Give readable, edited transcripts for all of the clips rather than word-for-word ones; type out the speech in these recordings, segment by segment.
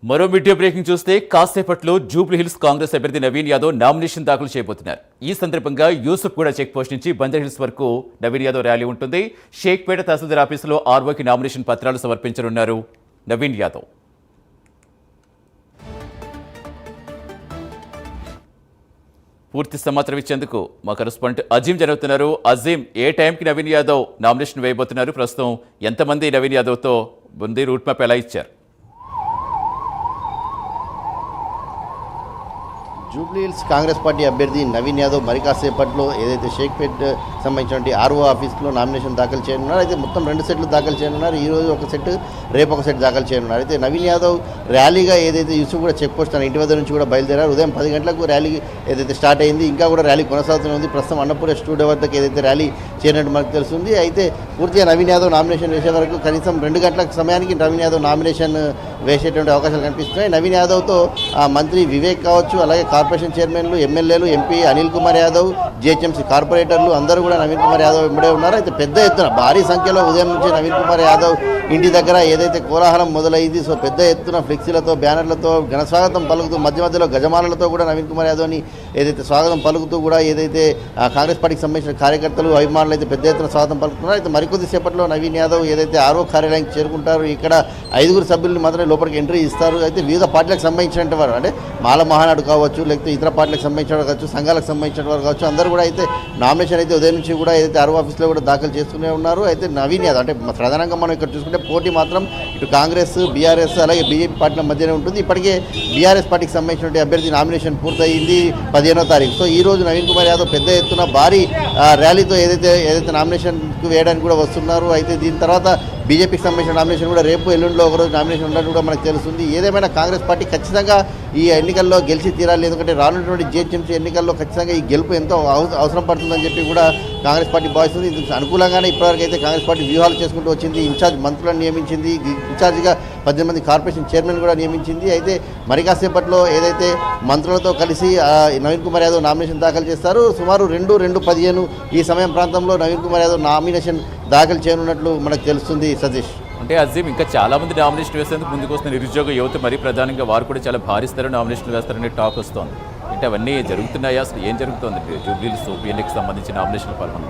మరో media breaking చూస్తే కాసేపట్లో జూబ్లీహిల్స్ కాంగ్రెస్ అభ్యర్థి నవీన్ యాదవ్ నామినేషన్ దాఖలు చేయబోతున్నారు. ఈ సందర్భంగా యూసుఫ్ కూడా చెక్ పోస్ట్ నుంచి బంజారాహిల్స్ వరకు నవీన్ యాదవ్ ర్యాలీ ఉంటుంది. షేక్పేట తహసీల్దార్ ఆఫీసులో ఆర్ఓకి నామినేషన్ పత్రాలు సమర్పించనున్నారు నవీన్ యాదవ్. పూర్తి సమాచారం ఇచ్చేందుకు మా కరెస్పాండెంట్ అజీం జరుగుతున్నారు. అజీం, ఏ టైంకి నవీన్ యాదవ్ నామినేషన్ వేయబోతున్నారు? ప్రస్తుతం ఎంతమంది నవీన్ యాదవ్తో ఉంది? రూట్ మ్యాప్ ఎలా ఇచ్చారు? జూబ్లీహిల్స్ కాంగ్రెస్ పార్టీ అభ్యర్థి నవీన్ యాదవ్ మరి కాసేపట్లో ఏదైతే షేక్పేట్ సంబంధించిన ఆర్ఓ ఆఫీస్లో నామినేషన్ దాఖలు చేయనున్నారు. అయితే మొత్తం 2 సెట్లు దాఖలు చేయనున్నారు. ఈరోజు ఒక సెట్, రేపు ఒక సెట్ దాఖలు చేయనున్నారు. అయితే నవీన్ యాదవ్ ర్యాలీగా ఏదైతే యూసుఫ్ కూడా చెక్ పోస్ట్ తన ఇంటి వద్ద నుంచి కూడా బయలుదేరారు. ఉదయం 10 గంటలకు ర్యాలీ ఏదైతే స్టార్ట్ అయింది, ఇంకా కూడా ర్యాలీ కొనసాగుతూనే ఉంది. ప్రస్తుతం అన్నపూర్ణ స్టూడియో వద్దకు ఏదైతే ర్యాలీ చేరినట్టు మనకు తెలుస్తుంది. అయితే పూర్తిగా నవీన్ యాదవ్ నామినేషన్ వేసే వరకు కనీసం 2 గంటల సమయానికి నవీన్ యాదవ్ నామినేషన్ వేసేటువంటి అవకాశాలు కనిపిస్తున్నాయి. నవీన్ యాదవ్తో మంత్రి వివేక్ కావచ్చు, అలాగే కార్పొరేషన్ చైర్మన్లు, ఎమ్మెల్యేలు, ఎంపీ అనిల్ కుమార్ యాదవ్, జిహెచ్ఎంసీ కార్పొరేటర్లు అందరూ కూడా నవీన్ కుమార్ యాదవ్ వెంబడే ఉన్నారు. అయితే పెద్ద ఎత్తున భారీ సంఖ్యలో ఉదయం నుంచి నవీన్ కుమార్ యాదవ్ ఇంటి దగ్గర ఏదైతే కోలాహలం మొదలైంది, సో పెద్ద ఎత్తున ఫ్లెక్సీలతో, బ్యానర్లతో ఘనస్వాగతం పలుకుతూ, మధ్యలో గజమాలతో కూడా నవీన్ కుమార్ యాదవ్ని ఏదైతే స్వాగతం పలుకుతూ కూడా ఏదైతే కాంగ్రెస్ పార్టీకి సంబంధించిన కార్యకర్తలు, అభిమానులు అయితే పెద్ద ఎత్తున స్వాగతం పలుకుతున్నారు. అయితే మరికొద్ది సేపట్లో నవీన్ యాదవ్ ఏదైతే ఆర్ఓ కార్యాలయానికి చేరుకుంటారు. ఇక్కడ 5 సభ్యులను మాత్రమే లోపలికి ఎంట్రీ ఇస్తారు. అయితే వివిధ పార్టీలకు సంబంధించినటువంటి వారు, అంటే మాల మహానాడు కావచ్చు, లేకపోతే ఇతర పార్టీలకు సంబంధించిన వారు కావచ్చు, సంఘాలకు సంబంధించిన వారు కావచ్చు, అందరూ కూడా అయితే నామినేషన్ అయితే ఉదయం నుంచి కూడా ఏదైతే ఆర్ఓ ఆఫీస్లో కూడా దాఖలు చేస్తూనే ఉన్నారు. అయితే నవీన్ యాదవ్ అంటే ప్రధానంగా మనం ఇక్కడ చూసుకుంటే పోటీ మాత్రం ఇటు కాంగ్రెస్, బీఆర్ఎస్ అలాగే బీజేపీ పార్టీల మధ్యనే ఉంటుంది. ఇప్పటికే బీఆర్ఎస్ పార్టీకి సంబంధించిన అభ్యర్థి నామినేషన్ పూర్తయింది 15వ తారీఖు. సో ఈ రోజు నవీన్ కుమార్ యాదవ్ పెద్ద ఎత్తున భారీ ర్యాలీతో ఏదైతే నామినేషన్కు వేయడానికి కూడా వస్తున్నారు. అయితే దీని తర్వాత బీజేపీకి సంబంధించిన నామినేషన్ కూడా రేపు ఎల్లుండిలో ఒకరోజు నామినేషన్ ఉన్నట్టు కూడా మనకు తెలుస్తుంది. ఏదేమైనా కాంగ్రెస్ పార్టీ ఖచ్చితంగా ఈ ఎన్నికల్లో గెలిచి తీరాలి, ఎందుకంటే రానున్నటువంటి జిహెచ్ఎంసీ ఎన్నికల్లో ఖచ్చితంగా ఈ గెలుపు ఎంతో అవసరం పడుతుందని చెప్పి కూడా కాంగ్రెస్ పార్టీ భావిస్తుంది. ఇందుకు అనుకూలంగానే ఇప్పటివరకు అయితే కాంగ్రెస్ పార్టీ వ్యూహాలు చేసుకుంటూ వచ్చింది. ఇన్ఛార్జ్ మంత్రులను నియమించింది, ఇన్ఛార్జిగా 18 మంది కార్పొరేషన్ చైర్మన్ కూడా నియమించింది. అయితే మరి కాసేపట్లో ఏదైతే మంత్రులతో కలిసి నవీన్ కుమార్ యాదవ్ నామినేషన్ దాఖలు చేస్తారు. సుమారు 2:15 ఈ సమయం ప్రాంతంలో నవీన్ కుమార్ యాదవ్ నామినేషన్ దాఖలు చేయనున్నట్లు మనకు తెలుస్తుంది. సతీష్, అంటే అజీం, ఇంకా చాలా మంది నామినేషన్ వేసేందుకు ముందుకు వస్తున్న నిరుద్యోగ యువత మరీ ప్రధానంగా వారు కూడా చాలా భారిస్తారు, నామినేషన్ వేస్తారనే టాక్ వస్తోంది. అంటే అవన్నీ జరుగుతున్నాయా? అసలు ఏం జరుగుతుంది జూబ్లీహిల్స్ ఉప ఎన్నికకు సంబంధించిన నామినేషన్ పర్వం?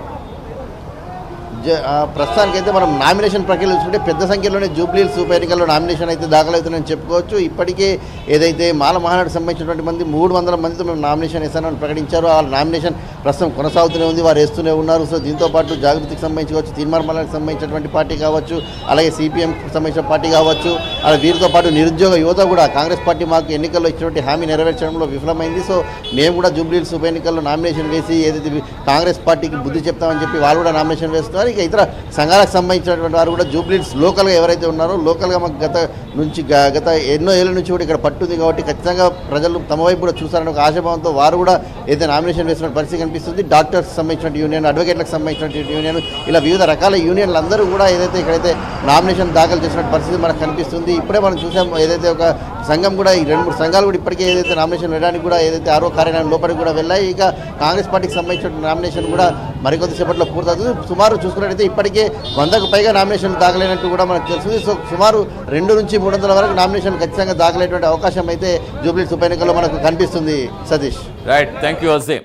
ప్రస్తుతానికైతే మనం నామినేషన్ ప్రక్రియ చూసుకుంటే పెద్ద సంఖ్యలోనే జూబ్లీహిల్స్ ఉప ఎన్నికల్లో నామినేషన్ అయితే దాఖలవుతుందని చెప్పుకోవచ్చు. ఇప్పటికే ఏదైతే మాల మహానాడుకు సంబంధించినటువంటి మంది 300 మందితో మేము నామినేషన్ వేస్తామని ప్రకటించారు. ఆ నామినేషన్ ప్రస్తుతం కొనసాగుతూనే ఉంది, వారు వేస్తూనే ఉన్నారు. సో దీంతోపాటు జాగృతికి సంబంధించి కావచ్చు, తీర్మానాలకు సంబంధించినటువంటి పార్టీ కావచ్చు, అలాగే సిపిఎంకి సంబంధించిన పార్టీ కావచ్చు, అలాగే వీరితో పాటు నిరుద్యోగ యువత కూడా కాంగ్రెస్ పార్టీ మాకు ఎన్నికల్లో ఇచ్చినటువంటి హామీ నెరవేర్చడంలో విఫలమైంది. సో మేము కూడా జూబ్లీహిల్స్ ఉప ఎన్నికల్లో నామినేషన్ వేసి ఏదైతే కాంగ్రెస్ పార్టీకి బుద్ధి చెప్తామని చెప్పి వాళ్ళు కూడా నామినేషన్ వేస్తున్నారు. ఇక ఇతర సంఘాలకు సంబంధించినటువంటి వారు కూడా జూబ్లీహిల్స్ లోకల్గా ఎవరైతే ఉన్నారో, లోకల్గా మాకు గత ఎన్నో ఏళ్ళ నుంచి కూడా ఇక్కడ పట్టుంది కాబట్టి ఖచ్చితంగా ప్రజలు తమ వైపు కూడా చూస్తారని ఒక ఆశాభావంతో వారు కూడా ఏదైతే నామినేషన్ వేసిన పరిస్థితి కనిపిస్తుంది. డాక్టర్స్ సంబంధించిన యూనియన్, అడ్వకేట్లకు సంబంధించిన యూనియన్, ఇలా వివిధ రకాల యూనియన్లు అందరూ కూడా ఏదైతే ఇక్కడైతే నామినేషన్ దాఖలు చేసిన పరిస్థితి మనకు కనిపిస్తుంది. ఇప్పుడే మనం చూసాం ఏదైతే ఒక సంఘం కూడా, ఈ 2-3 సంఘాలు కూడా ఇప్పటికే ఏదైతే నామినేషన్ వేయడానికి కూడా ఏదైతే ఆరో కార్యాలయం లోపలికి కూడా వెళ్ళాయి. ఇక కాంగ్రెస్ పార్టీకి సంబంధించిన నామినేషన్ కూడా మరికొద్ది సేపట్లో పూర్తవుతుంది. సుమారు చూసుకున్నట్టయితే ఇప్పటికే 100కు పైగా నామినేషన్ దాఖలైనట్టు కూడా మనకు తెలుస్తుంది. సో సుమారు 200 నుంచి 300 వరకు నామినేషన్ ఖచ్చితంగా దాఖలైనటువంటి అవకాశం అయితే జూబ్లీహిల్స్ ఉప ఎన్నికల్లో మనకు కనిపిస్తుంది. Satish, right, thank you Azeem.